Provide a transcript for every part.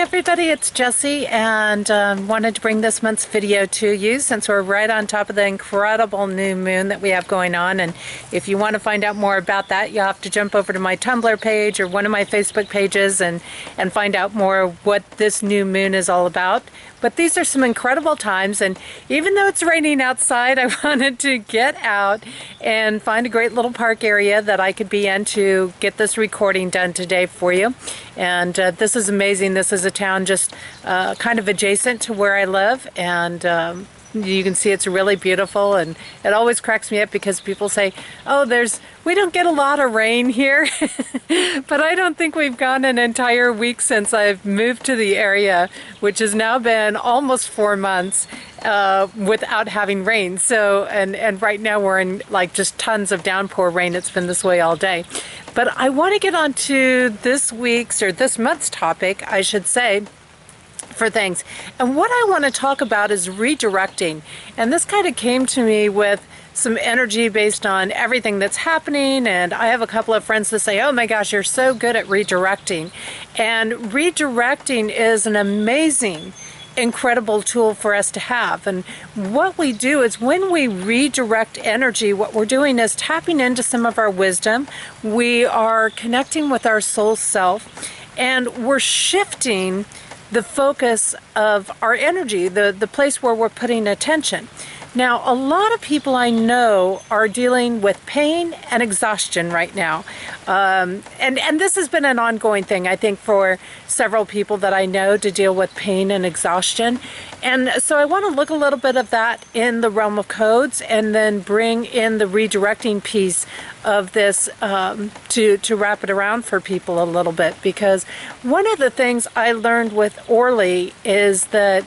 everybody, it's Jessie, and wanted to bring this month's video to you since we're right on top of the incredible new moon that we have going on. And if you want to find out more about that, you'll have to jump over to my Tumblr page or one of my Facebook pages and find out more what this new moon is all about. But these are some incredible times, and even though it's raining outside, I wanted to get out and find a great little park area that I could be in to get this recording done today for you. And this is amazing. This is a town just kind of adjacent to where I live, and you can see it's really beautiful. And it always cracks me up because people say, oh, we don't get a lot of rain here. But I don't think we've gone an entire week since I've moved to the area, which has now been almost 4 months without having rain. So, and right now we're in like just tons of downpour rain. It's been this way all day. But I want to get on to this month's topic, I should say, for things. And what I want to talk about is redirecting. And this kind of came to me with some energy based on everything that's happening. And I have a couple of friends that say, oh my gosh, you're so good at redirecting. And redirecting is an amazing, incredible tool for us to have. And what we do is when we redirect energy, what we're doing is tapping into some of our wisdom. We are connecting with our soul self, and we're shifting the focus of our energy, the place where we're putting attention. Now, a lot of people I know are dealing with pain and exhaustion right now. And this has been an ongoing thing, I think, for several people that I know to deal with pain and exhaustion. And so I want to look a little bit of that in the realm of codes and then bring in the redirecting piece of this to wrap it around for people a little bit. Because one of the things I learned with Orly is that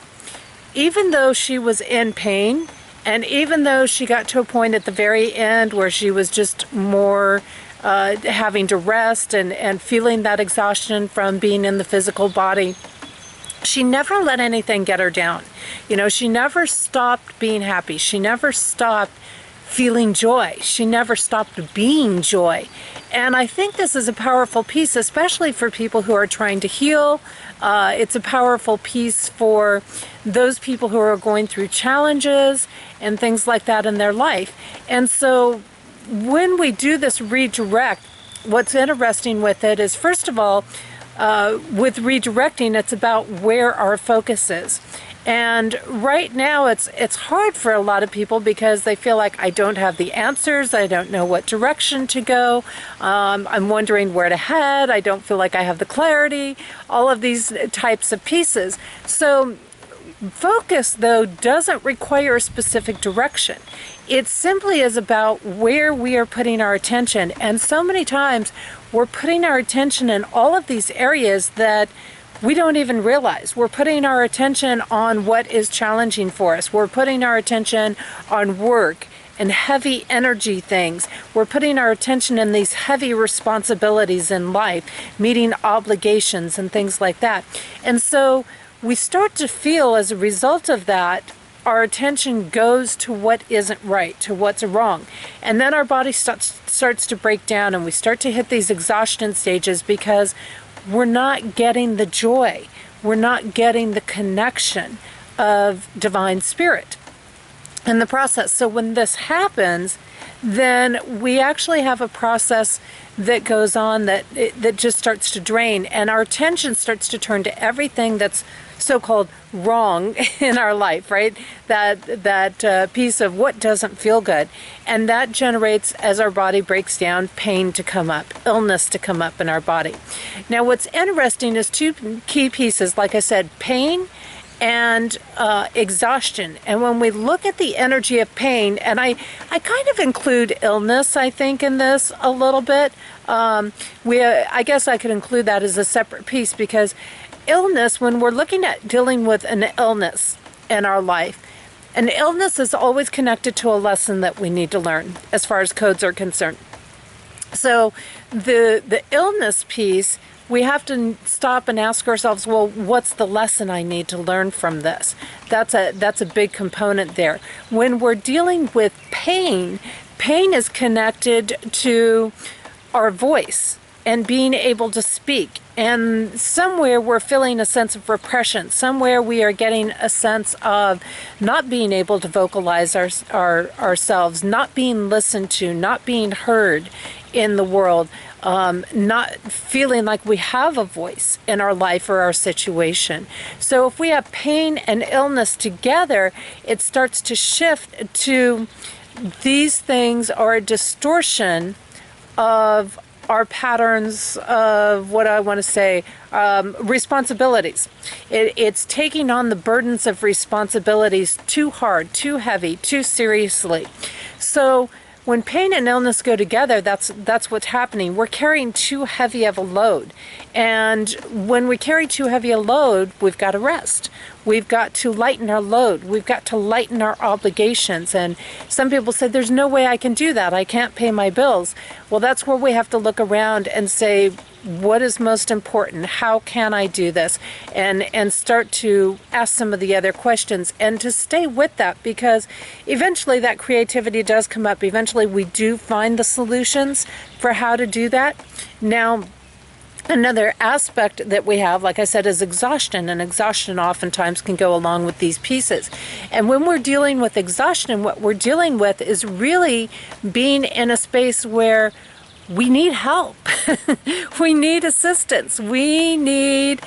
even though she was in pain, and even though she got to a point at the very end where she was just more having to rest and feeling that exhaustion from being in the physical body, she never let anything get her down. You know, she never stopped being happy. She never stopped feeling joy. She never stopped being joy. And I think this is a powerful piece, especially for people who are trying to heal. It's a powerful piece for those people who are going through challenges and things like that in their life. And so when we do this redirect, what's interesting with it is, first of all, with redirecting, it's about where our focus is. And right now it's hard for a lot of people because they feel like, I don't have the answers, I don't know what direction to go, I'm wondering where to head, I don't feel like I have the clarity, all of these types of pieces. So focus, though, doesn't require a specific direction. It simply is about where we are putting our attention. And so many times we're putting our attention in all of these areas that we don't even realize. We're putting our attention on what is challenging for us. We're putting our attention on work and heavy energy things. We're putting our attention in these heavy responsibilities in life, meeting obligations and things like that. And so we start to feel, as a result of that, our attention goes to what isn't right, to what's wrong. And then our body starts to break down, and we start to hit these exhaustion stages because we're not getting the joy. We're not getting the connection of divine spirit in the process. So when this happens, then we actually have a process that goes on that just starts to drain, and our attention starts to turn to everything that's so-called wrong in our life, right? That piece of what doesn't feel good. And that generates, as our body breaks down, pain to come up, illness to come up in our body. Now, what's interesting is two key pieces, like I said, pain and exhaustion. And when we look at the energy of pain, and I kind of include illness, I think, in this a little bit. I guess I could include that as a separate piece, because illness, when we're looking at dealing with an illness in our life, an illness is always connected to a lesson that we need to learn as far as codes are concerned. So the illness piece, we have to stop and ask ourselves, well, what's the lesson I need to learn from this? That's a big component there. When we're dealing with pain, pain is connected to our voice. and being able to speak. And somewhere we're feeling a sense of repression. Somewhere we are getting a sense of not being able to vocalize ourselves, not being listened to, not being heard in the world, not feeling like we have a voice in our life or our situation. So if we have pain and illness together, it starts to shift to these things are a distortion of our patterns of what I want to say, responsibilities. It's taking on the burdens of responsibilities too hard, too heavy, too seriously. So when pain and illness go together, that's what's happening. We're carrying too heavy of a load. And when we carry too heavy a load, we've got to rest. We've got to lighten our load. We've got to lighten our obligations. And some people say, there's no way I can do that. I can't pay my bills. Well, that's where we have to look around and say, what is most important? How can I do this? And start to ask some of the other questions and to stay with that, because eventually that creativity does come up. Eventually we do find the solutions for how to do that. Now, another aspect that we have, like I said, is exhaustion, and exhaustion oftentimes can go along with these pieces. And when we're dealing with exhaustion, what we're dealing with is really being in a space where we need help. We need assistance. We need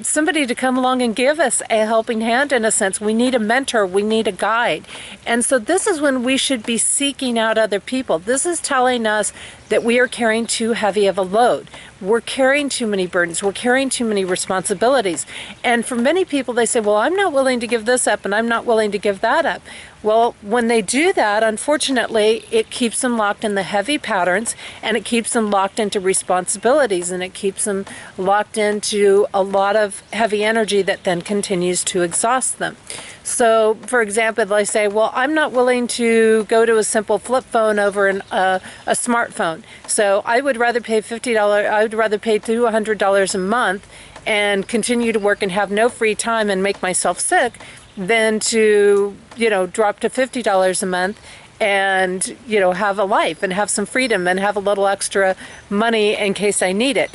somebody to come along and give us a helping hand, in a sense. We need a mentor. We need a guide. And so this is when we should be seeking out other people. This is telling us that we are carrying too heavy of a load. We're carrying too many burdens. We're carrying too many responsibilities. And for many people, they say, well, I'm not willing to give this up and I'm not willing to give that up. Well, when they do that, unfortunately, it keeps them locked in the heavy patterns, and it keeps them locked into responsibilities, and it keeps them locked into a lot of heavy energy that then continues to exhaust them. So, for example, they say, well, I'm not willing to go to a simple flip phone over a smartphone. So I would rather pay $50, I would rather pay $200 a month and continue to work and have no free time and make myself sick than to, drop to $50 a month and, have a life and have some freedom and have a little extra money in case I need it.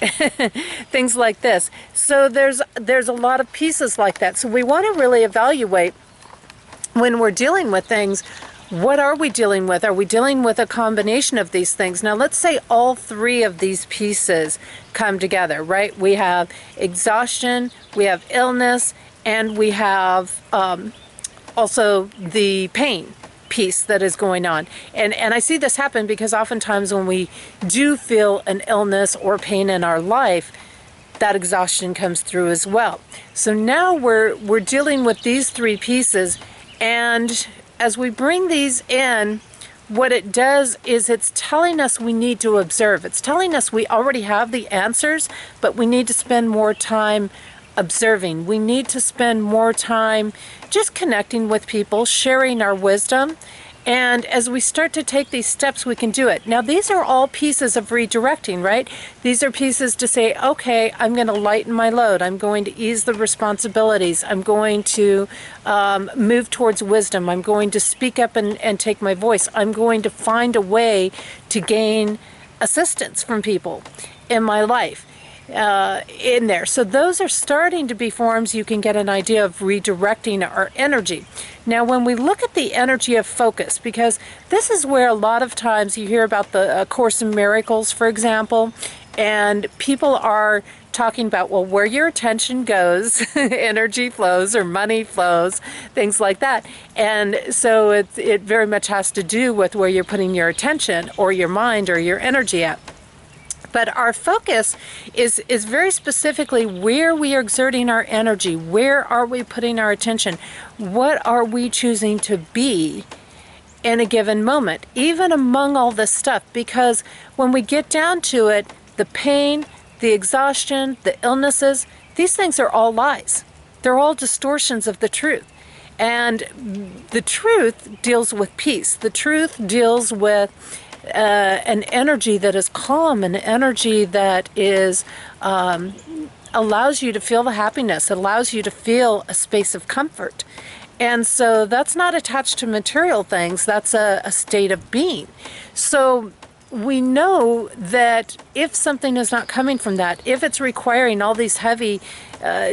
Things like this. So there's a lot of pieces like that. So we want to really evaluate when we're dealing with things, what are we dealing with? Are we dealing with a combination of these things? Now, let's say all three of these pieces come together, right? We have exhaustion, we have illness, and we have also the pain piece that is going on. And I see this happen because oftentimes when we do feel an illness or pain in our life, that exhaustion comes through as well. So now we're dealing with these three pieces, and as we bring these in, what it does is it's telling us we need to observe. It's telling us we already have the answers, but we need to spend more time observing. We need to spend more time just connecting with people, sharing our wisdom. And as we start to take these steps, we can do it. Now, these are all pieces of redirecting, right? These are pieces to say, okay, I'm going to lighten my load. I'm going to ease the responsibilities. I'm going to move towards wisdom. I'm going to speak up and take my voice. I'm going to find a way to gain assistance from people in my life. In there. So those are starting to be forms you can get an idea of redirecting our energy. Now, when we look at the energy of focus, because this is where a lot of times you hear about the Course in Miracles, for example, and people are talking about, well, where your attention goes, energy flows or money flows, things like that. And so it very much has to do with where you're putting your attention or your mind or your energy at. But our focus is very specifically where we are exerting our energy. Where are we putting our attention? What are we choosing to be in a given moment, even among all this stuff? Because when we get down to it, the pain, the exhaustion, the illnesses, these things are all lies. They're all distortions of the truth. And the truth deals with peace. The truth deals with an energy that is calm, an energy that is allows you to feel the happiness. It allows you to feel a space of comfort. And so that's not attached to material things. That's a state of being. So we know that if something is not coming from that, if it's requiring all these heavy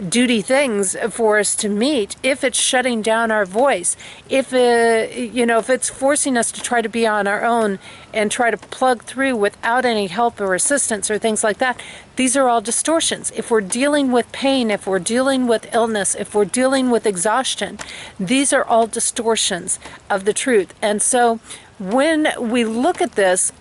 duty things for us to meet, if it's shutting down our voice, if if it's forcing us to try to be on our own and try to plug through without any help or assistance or things like that, these are all distortions. If we're dealing with pain, if we're dealing with illness, if we're dealing with exhaustion, these are all distortions of the truth. And so when we look at this,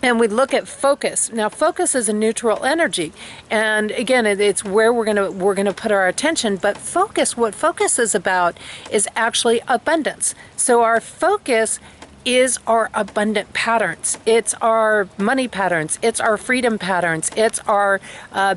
and we look at focus. Now, focus is a neutral energy, and again, it's where we're gonna put our attention. But focus, what focus is about, is actually abundance. So our focus is our abundant patterns. It's our money patterns. It's our freedom patterns. It's our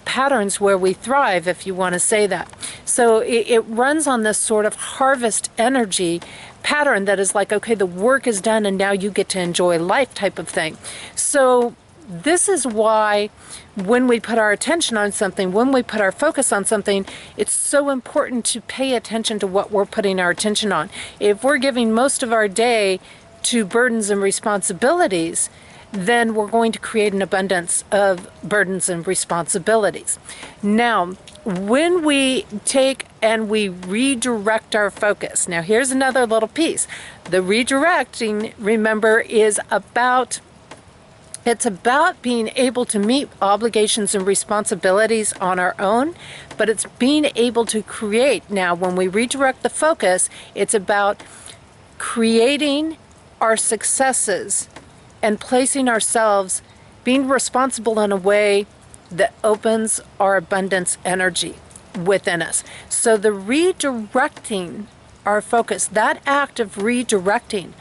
patterns where we thrive, if you want to say that. So it runs on this sort of harvest energy pattern that is like, okay, the work is done and now you get to enjoy life type of thing. So this is why when we put our attention on something, when we put our focus on something, it's so important to pay attention to what we're putting our attention on. If we're giving most of our day to burdens and responsibilities, then we're going to create an abundance of burdens and responsibilities. Now, when we take and we redirect our focus, now here's another little piece. The redirecting, remember, is about being able to meet obligations and responsibilities on our own, but it's being able to create. Now, when we redirect the focus, it's about creating our successes and placing ourselves, being responsible in a way that opens our abundance energy within us. So the redirecting our focus, that act of redirecting,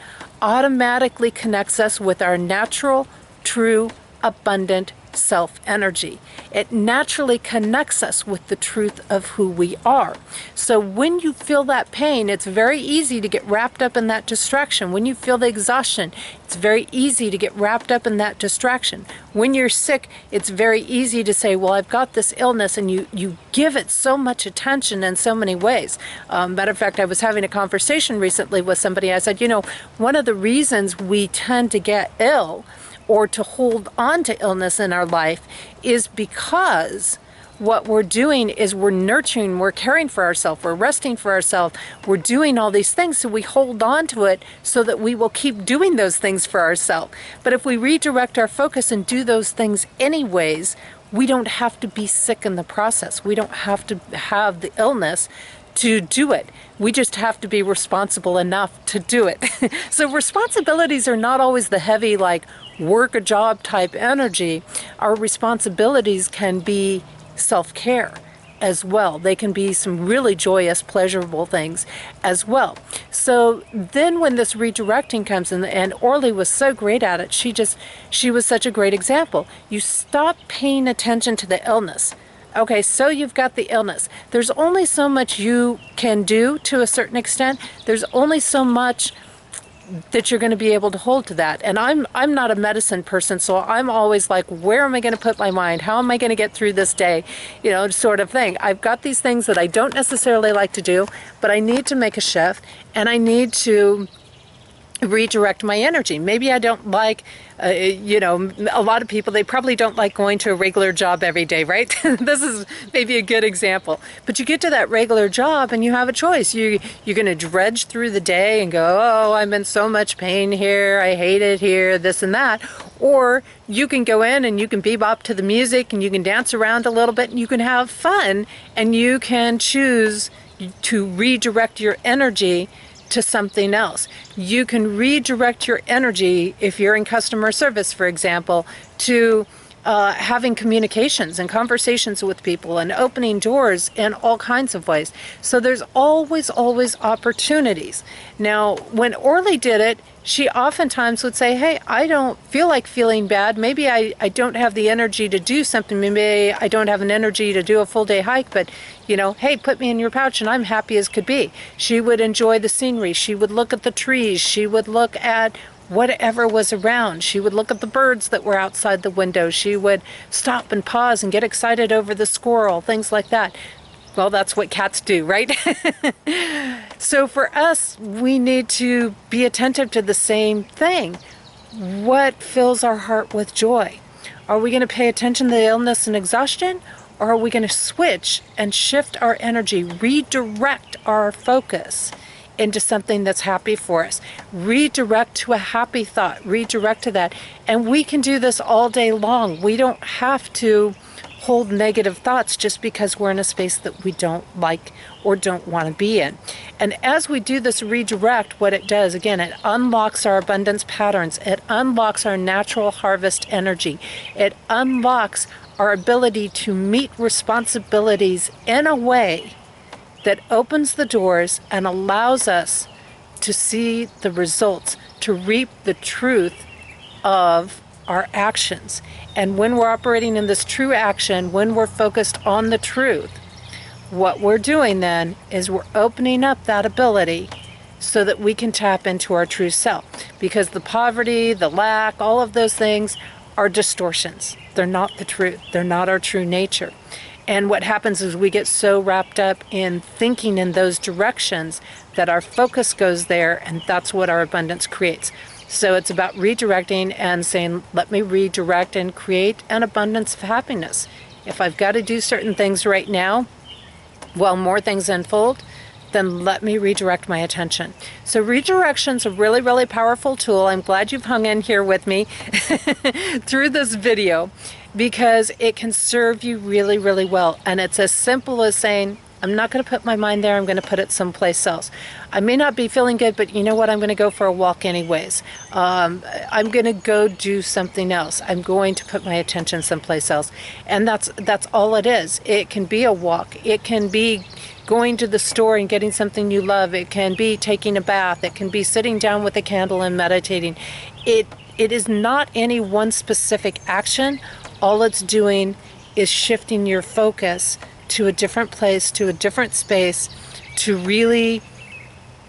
automatically connects us with our natural, true, abundant self energy. It naturally connects us with the truth of who we are. So when you feel that pain, it's very easy to get wrapped up in that distraction. When you feel the exhaustion, it's very easy to get wrapped up in that distraction. When you're sick, it's very easy to say, well, I've got this illness, and you give it so much attention in so many ways. Matter of fact, I was having a conversation recently with somebody. I said, one of the reasons we tend to get ill or to hold on to illness in our life is because what we're doing is we're nurturing, we're caring for ourselves, we're resting for ourselves, we're doing all these things, so we hold on to it so that we will keep doing those things for ourselves. But if we redirect our focus and do those things anyways, we don't have to be sick in the process. We don't have to have the illness to do it. We just have to be responsible enough to do it. So responsibilities are not always the heavy, like work a job type energy. Our responsibilities can be self-care as well. They can be some really joyous, pleasurable things as well. So then when this redirecting comes in, and Orly was so great at it, she was such a great example. You stop paying attention to the illness. Okay, so you've got the illness. There's only so much you can do to a certain extent. There's only so much that you're going to be able to hold to that. And I'm not a medicine person, so I'm always like, where am I going to put my mind? How am I going to get through this day? Sort of thing. I've got these things that I don't necessarily like to do, but I need to make a shift, and I need to redirect my energy. Maybe I don't like, a lot of people, they probably don't like going to a regular job every day, right? This is maybe a good example. But you get to that regular job and you have a choice. You're going to dredge through the day and go, oh, I'm in so much pain here, I hate it here, this and that. Or you can go in and you can bebop to the music and you can dance around a little bit and you can have fun, and you can choose to redirect your energy to something else. You can redirect your energy, if you're in customer service, for example, to having communications and conversations with people and opening doors in all kinds of ways. So there's always opportunities. Now, when Orly did it, she oftentimes would say, hey, I don't feel like feeling bad. Maybe I don't have the energy to do something. Maybe I don't have an energy to do a full day hike, but hey, put me in your pouch and I'm happy as could be. She would enjoy the scenery. She would look at the trees. She would look at whatever was around. She would look at the birds that were outside the window. She would stop and pause and get excited over the squirrel, things like that. Well, that's what cats do, right? So for us, we need to be attentive to the same thing. What fills our heart with joy? Are we going to pay attention to the illness and exhaustion? Or are we going to switch and shift our energy, redirect our focus into something that's happy for us? Redirect to a happy thought, redirect to that. And we can do this all day long. We don't have to hold negative thoughts just because we're in a space that we don't like or don't want to be in. And as we do this redirect, what it does, again, it unlocks our abundance patterns. It unlocks our natural harvest energy. It unlocks our ability to meet responsibilities in a way that opens the doors and allows us to see the results, to reap the truth of our actions. And when we're operating in this true action, when we're focused on the truth, what we're doing then is we're opening up that ability so that we can tap into our true self. Because the poverty, the lack, all of those things are distortions. They're not the truth. They're not our true nature. And what happens is we get so wrapped up in thinking in those directions that our focus goes there, and that's what our abundance creates. So it's about redirecting and saying, let me redirect and create an abundance of happiness. If I've got to do certain things right now, while more things unfold, then let me redirect my attention. So redirection's a really, really powerful tool. I'm glad you've hung in here with me through this video, because it can serve you really, really well. And it's as simple as saying, I'm not going to put my mind there, I'm going to put it someplace else. I may not be feeling good, but you know what? I'm going to go for a walk anyways. I'm going to go do something else. I'm going to put my attention someplace else. And that's all it is. It can be a walk. It can be going to the store and getting something you love. It can be taking a bath. It can be sitting down with a candle and meditating. It is not any one specific action. All it's doing is shifting your focus to a different place, to a different space, to really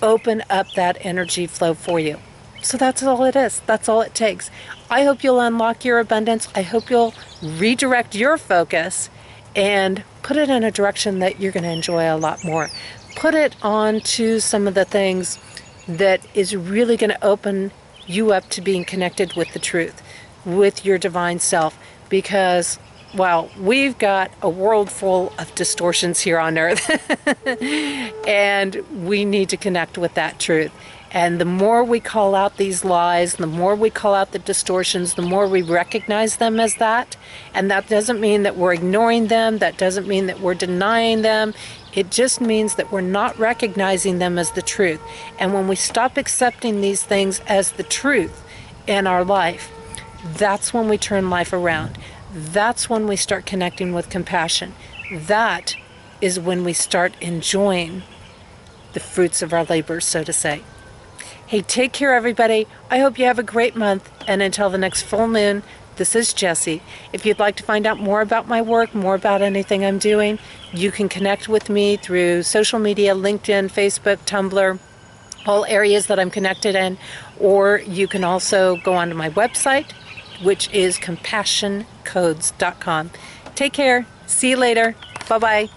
open up that energy flow for you. So that's all it is. That's all it takes. I hope you'll unlock your abundance. I hope you'll redirect your focus and put it in a direction that you're going to enjoy a lot more. Put it on to some of the things that is really going to open you up to being connected with the truth, with your divine self, because wow, we've got a world full of distortions here on earth and we need to connect with that truth. And the more we call out these lies, the more we call out the distortions, the more we recognize them as that. And that doesn't mean that we're ignoring them. That doesn't mean that we're denying them. It just means that we're not recognizing them as the truth. And when we stop accepting these things as the truth in our life, that's when we turn life around. That's when we start connecting with compassion. That is when we start enjoying the fruits of our labors, so to say. Hey, take care, everybody. I hope you have a great month. And until the next full moon, this is Jessie. If you'd like to find out more about my work, more about anything I'm doing, you can connect with me through social media, LinkedIn, Facebook, Tumblr, all areas that I'm connected in. Or you can also go onto my website, which is compassioncodes.com. Take care. See you later. Bye-bye.